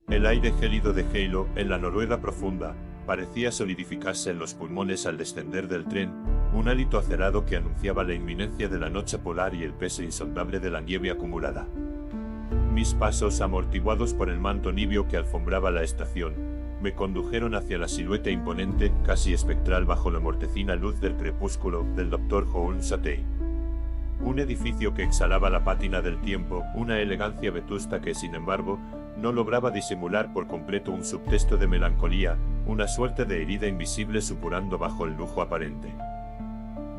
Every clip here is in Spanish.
El aire gélido de Geilo, en la Noruega profunda, parecía solidificarse en los pulmones al descender del tren, un hálito acerado que anunciaba la inminencia de la noche polar y el peso insondable de la nieve acumulada. Mis pasos, amortiguados por el manto nibio que alfombraba la estación, me condujeron hacia la silueta imponente, casi espectral bajo la mortecina luz del crepúsculo, del Dr. Hoorn-Satey. Un edificio que exhalaba la pátina del tiempo, una elegancia vetusta que, sin embargo, no lograba disimular por completo un subtexto de melancolía, una suerte de herida invisible supurando bajo el lujo aparente.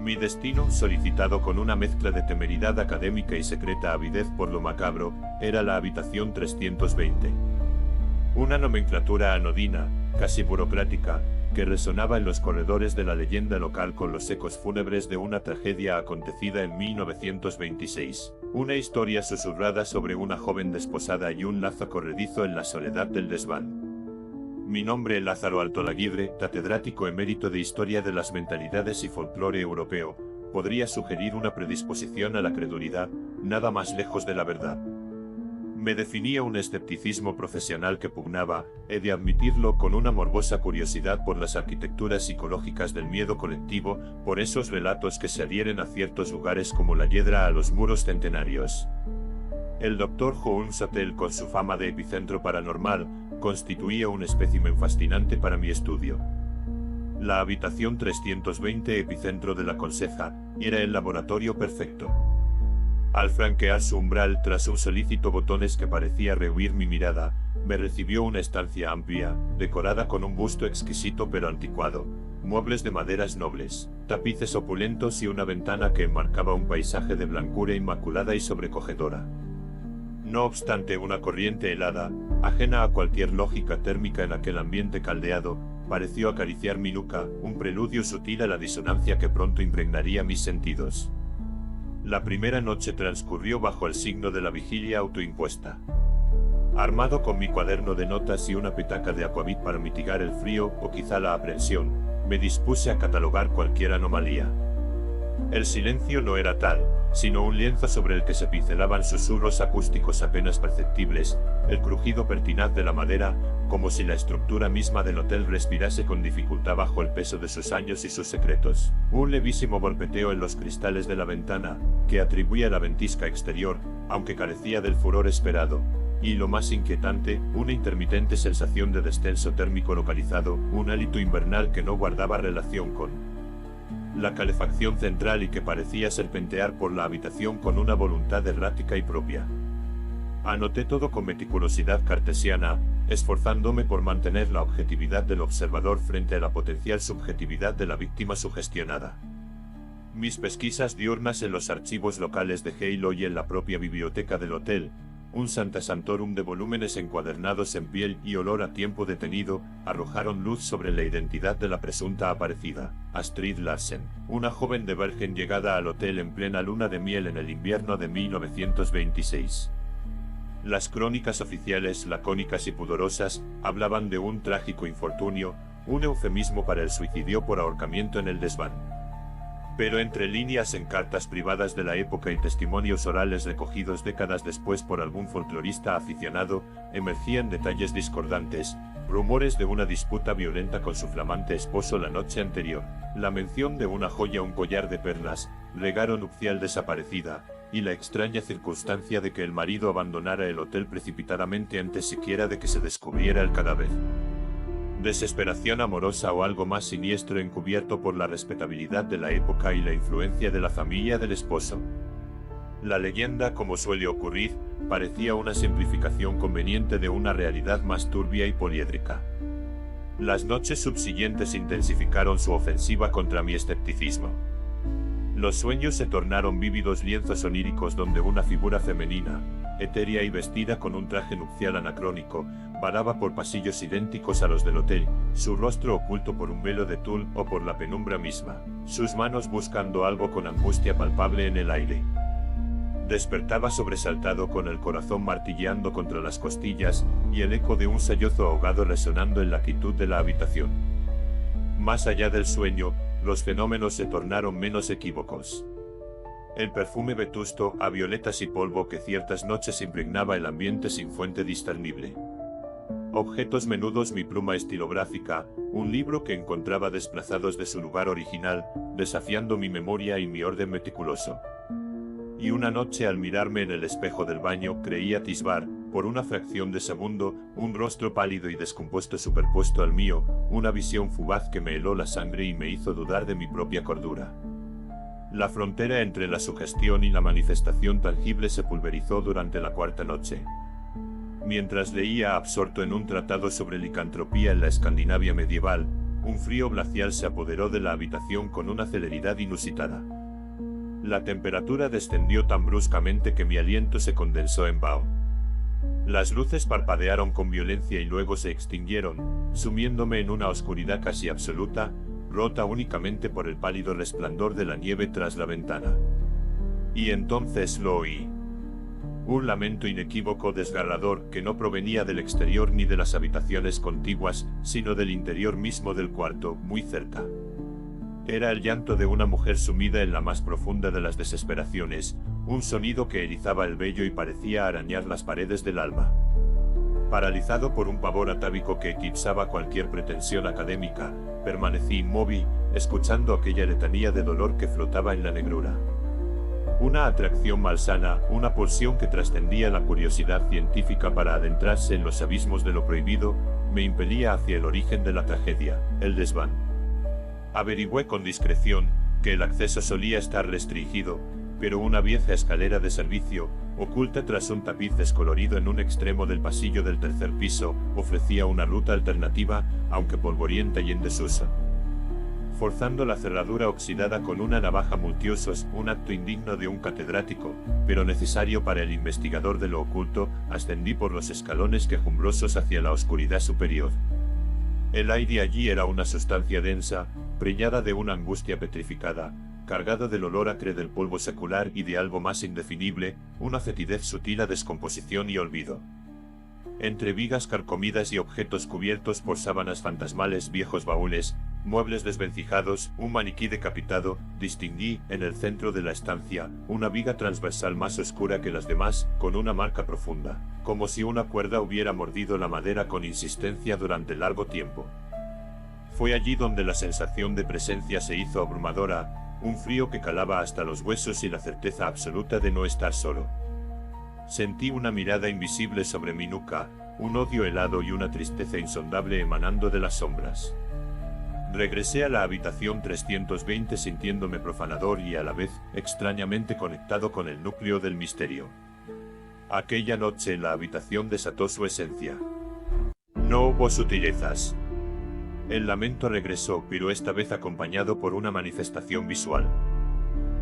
Mi destino, solicitado con una mezcla de temeridad académica y secreta avidez por lo macabro, era la habitación 320. Una nomenclatura anodina, casi burocrática, que resonaba en los corredores de la leyenda local con los ecos fúnebres de una tragedia acontecida en 1926. Una historia susurrada sobre una joven desposada y un lazo corredizo en la soledad del desván. Mi nombre, Lázaro Altolaguirre, catedrático emérito de Historia de las Mentalidades y Folclore Europeo, podría sugerir una predisposición a la credulidad, nada más lejos de la verdad. Me definía un escepticismo profesional que pugnaba, he de admitirlo, con una morbosa curiosidad por las arquitecturas psicológicas del miedo colectivo, por esos relatos que se adhieren a ciertos lugares como la hiedra a los muros centenarios. El Dr. Hoorn-Satey, con su fama de epicentro paranormal, constituía un espécimen fascinante para mi estudio. La habitación 320, epicentro de la Conseja, era el laboratorio perfecto. Al franquear su umbral, tras un solícito botones que parecía rehuir mi mirada, me recibió una estancia amplia, decorada con un busto exquisito pero anticuado, muebles de maderas nobles, tapices opulentos y una ventana que enmarcaba un paisaje de blancura inmaculada y sobrecogedora. No obstante, una corriente helada, ajena a cualquier lógica térmica en aquel ambiente caldeado, pareció acariciar mi nuca, un preludio sutil a la disonancia que pronto impregnaría mis sentidos. La primera noche transcurrió bajo el signo de la vigilia autoimpuesta. Armado con mi cuaderno de notas y una petaca de aquavit para mitigar el frío o quizá la aprensión, me dispuse a catalogar cualquier anomalía. El silencio no era tal, sino un lienzo sobre el que se pincelaban susurros acústicos apenas perceptibles, el crujido pertinaz de la madera, como si la estructura misma del hotel respirase con dificultad bajo el peso de sus años y sus secretos. Un levísimo golpeteo en los cristales de la ventana, que atribuía la ventisca exterior, aunque carecía del furor esperado. Y lo más inquietante, una intermitente sensación de descenso térmico localizado, un hálito invernal que no guardaba relación con la calefacción central y que parecía serpentear por la habitación con una voluntad errática y propia. Anoté todo con meticulosidad cartesiana, esforzándome por mantener la objetividad del observador frente a la potencial subjetividad de la víctima sugestionada. Mis pesquisas diurnas en los archivos locales de Geilo y en la propia biblioteca del hotel, un Santa Santorum de volúmenes encuadernados en piel y olor a tiempo detenido, arrojaron luz sobre la identidad de la presunta aparecida, Astrid Larsen, una joven de Bergen llegada al hotel en plena luna de miel en el invierno de 1926. Las crónicas oficiales, lacónicas y pudorosas, hablaban de un trágico infortunio, un eufemismo para el suicidio por ahorcamiento en el desván. Pero entre líneas en cartas privadas de la época y testimonios orales recogidos décadas después por algún folclorista aficionado, emergían detalles discordantes, rumores de una disputa violenta con su flamante esposo la noche anterior, la mención de una joya, un collar de perlas, regalo nupcial desaparecida, y la extraña circunstancia de que el marido abandonara el hotel precipitadamente antes siquiera de que se descubriera el cadáver. Desesperación amorosa o algo más siniestro encubierto por la respetabilidad de la época y la influencia de la familia del esposo. La leyenda, como suele ocurrir, parecía una simplificación conveniente de una realidad más turbia y poliédrica. Las noches subsiguientes intensificaron su ofensiva contra mi escepticismo. Los sueños se tornaron vívidos lienzos oníricos donde una figura femenina, etérea y vestida con un traje nupcial anacrónico, varaba por pasillos idénticos a los del hotel, su rostro oculto por un velo de tul o por la penumbra misma, sus manos buscando algo con angustia palpable en el aire. Despertaba sobresaltado con el corazón martilleando contra las costillas y el eco de un sollozo ahogado resonando en la quietud de la habitación. Más allá del sueño, los fenómenos se tornaron menos equívocos. El perfume vetusto a violetas y polvo que ciertas noches impregnaba el ambiente sin fuente discernible. objetos menudos, mi pluma estilográfica, un libro que encontraba desplazados de su lugar original, desafiando mi memoria y mi orden meticuloso. Y una noche al mirarme en el espejo del baño creí atisbar, por una fracción de segundo, un rostro pálido y descompuesto superpuesto al mío, una visión fugaz que me heló la sangre y me hizo dudar de mi propia cordura. La frontera entre la sugestión y la manifestación tangible se pulverizó durante la cuarta noche. Mientras leía absorto en un tratado sobre licantropía en la Escandinavia medieval, un frío glacial se apoderó de la habitación con una celeridad inusitada. La temperatura descendió tan bruscamente que mi aliento se condensó en vaho. Las luces parpadearon con violencia y luego se extinguieron, sumiéndome en una oscuridad casi absoluta, rota únicamente por el pálido resplandor de la nieve tras la ventana. Y entonces lo oí. Un lamento inequívoco desgarrador que no provenía del exterior ni de las habitaciones contiguas, sino del interior mismo del cuarto, muy cerca. Era el llanto de una mujer sumida en la más profunda de las desesperaciones, un sonido que erizaba el vello y parecía arañar las paredes del alma. Paralizado por un pavor atávico que eclipsaba cualquier pretensión académica, permanecí inmóvil, escuchando aquella letanía de dolor que flotaba en la negrura. Una atracción malsana, una pulsión que trascendía la curiosidad científica para adentrarse en los abismos de lo prohibido, me impelía hacia el origen de la tragedia, el desván. Averigüé con discreción que el acceso solía estar restringido, pero una vieja escalera de servicio, oculta tras un tapiz descolorido en un extremo del pasillo del tercer piso, ofrecía una ruta alternativa, aunque polvorienta y en desuso. Forzando la cerradura oxidada con una navaja multiusos, un acto indigno de un catedrático, pero necesario para el investigador de lo oculto, ascendí por los escalones quejumbrosos hacia la oscuridad superior. El aire allí era una sustancia densa, preñada de una angustia petrificada, cargado del olor acre del polvo secular y de algo más indefinible, una fetidez sutil a descomposición y olvido. Entre vigas carcomidas y objetos cubiertos por sábanas fantasmales, viejos baúles, muebles desvencijados, un maniquí decapitado, distinguí, en el centro de la estancia, una viga transversal más oscura que las demás, con una marca profunda, como si una cuerda hubiera mordido la madera con insistencia durante largo tiempo. Fue allí donde la sensación de presencia se hizo abrumadora, un frío que calaba hasta los huesos y la certeza absoluta de no estar solo. Sentí una mirada invisible sobre mi nuca, un odio helado y una tristeza insondable emanando de las sombras. Regresé a la habitación 320 sintiéndome profanador y a la vez extrañamente conectado con el núcleo del misterio. Aquella noche la habitación desató su esencia. No hubo sutilezas. El lamento regresó, pero esta vez acompañado por una manifestación visual.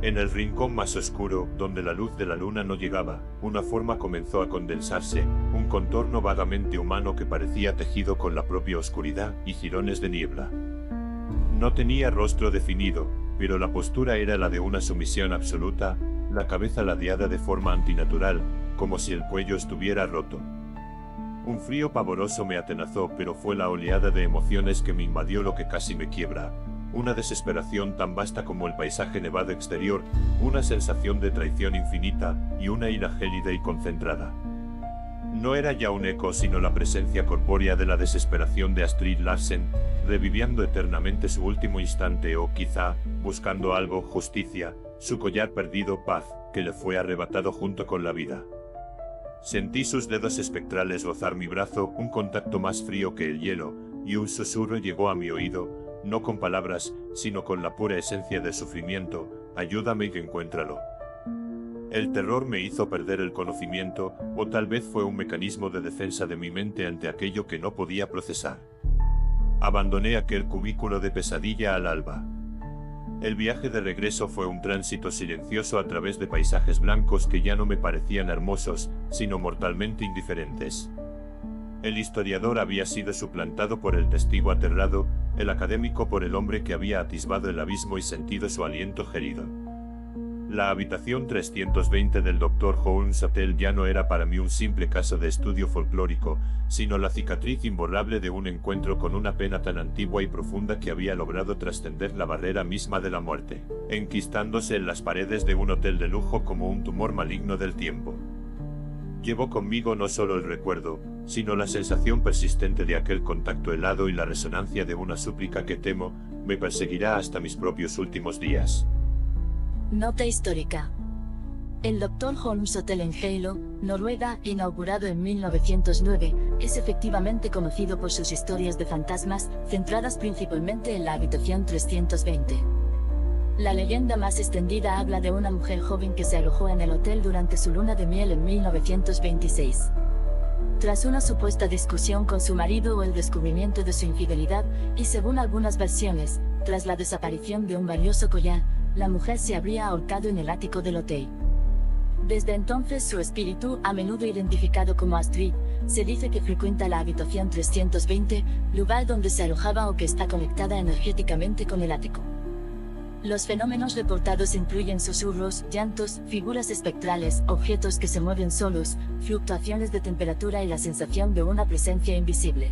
En el rincón más oscuro, donde la luz de la luna no llegaba, una forma comenzó a condensarse, un contorno vagamente humano que parecía tejido con la propia oscuridad y jirones de niebla. No tenía rostro definido, pero la postura era la de una sumisión absoluta, la cabeza ladeada de forma antinatural, como si el cuello estuviera roto. Un frío pavoroso me atenazó, pero fue la oleada de emociones que me invadió lo que casi me quiebra. Una desesperación tan vasta como el paisaje nevado exterior, una sensación de traición infinita, y una ira gélida y concentrada. No era ya un eco sino la presencia corpórea de la desesperación de Astrid Larsen, reviviendo eternamente su último instante o quizá, buscando algo, justicia, su collar perdido, paz, que le fue arrebatado junto con la vida. Sentí sus dedos espectrales rozar mi brazo, un contacto más frío que el hielo, y un susurro llegó a mi oído, no con palabras, sino con la pura esencia del sufrimiento: ayúdame y encuéntralo. El terror me hizo perder el conocimiento, o tal vez fue un mecanismo de defensa de mi mente ante aquello que no podía procesar. Abandoné aquel cubículo de pesadilla al alba. El viaje de regreso fue un tránsito silencioso a través de paisajes blancos que ya no me parecían hermosos, sino mortalmente indiferentes. El historiador había sido suplantado por el testigo aterrado, el académico por el hombre que había atisbado el abismo y sentido su aliento gélido. La habitación 320 del Dr. Holmes Hotel ya no era para mí un simple caso de estudio folclórico, sino la cicatriz imborrable de un encuentro con una pena tan antigua y profunda que había logrado trascender la barrera misma de la muerte, enquistándose en las paredes de un hotel de lujo como un tumor maligno del tiempo. Llevo conmigo no solo el recuerdo, sino la sensación persistente de aquel contacto helado y la resonancia de una súplica que temo me perseguirá hasta mis propios últimos días. Nota histórica. El Dr. Holmes Hotel en Geilo, Noruega, inaugurado en 1909, es efectivamente conocido por sus historias de fantasmas, centradas principalmente en la habitación 320. La leyenda más extendida habla de una mujer joven que se alojó en el hotel durante su luna de miel en 1926. Tras una supuesta discusión con su marido o el descubrimiento de su infidelidad, y según algunas versiones, tras la desaparición de un valioso collar, la mujer se habría ahorcado en el ático del hotel. Desde entonces su espíritu, a menudo identificado como Astrid, se dice que frecuenta la habitación 320, lugar donde se alojaba o que está conectada energéticamente con el ático. Los fenómenos reportados incluyen susurros, llantos, figuras espectrales, objetos que se mueven solos, fluctuaciones de temperatura y la sensación de una presencia invisible.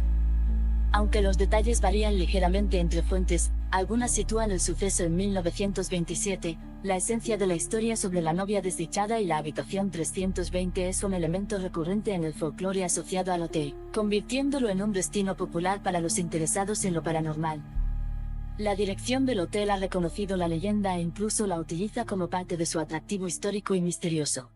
Aunque los detalles varían ligeramente entre fuentes, algunas sitúan el suceso en 1927, la esencia de la historia sobre la novia desdichada y la habitación 320 es un elemento recurrente en el folclore asociado al hotel, convirtiéndolo en un destino popular para los interesados en lo paranormal. La dirección del hotel ha reconocido la leyenda e incluso la utiliza como parte de su atractivo histórico y misterioso.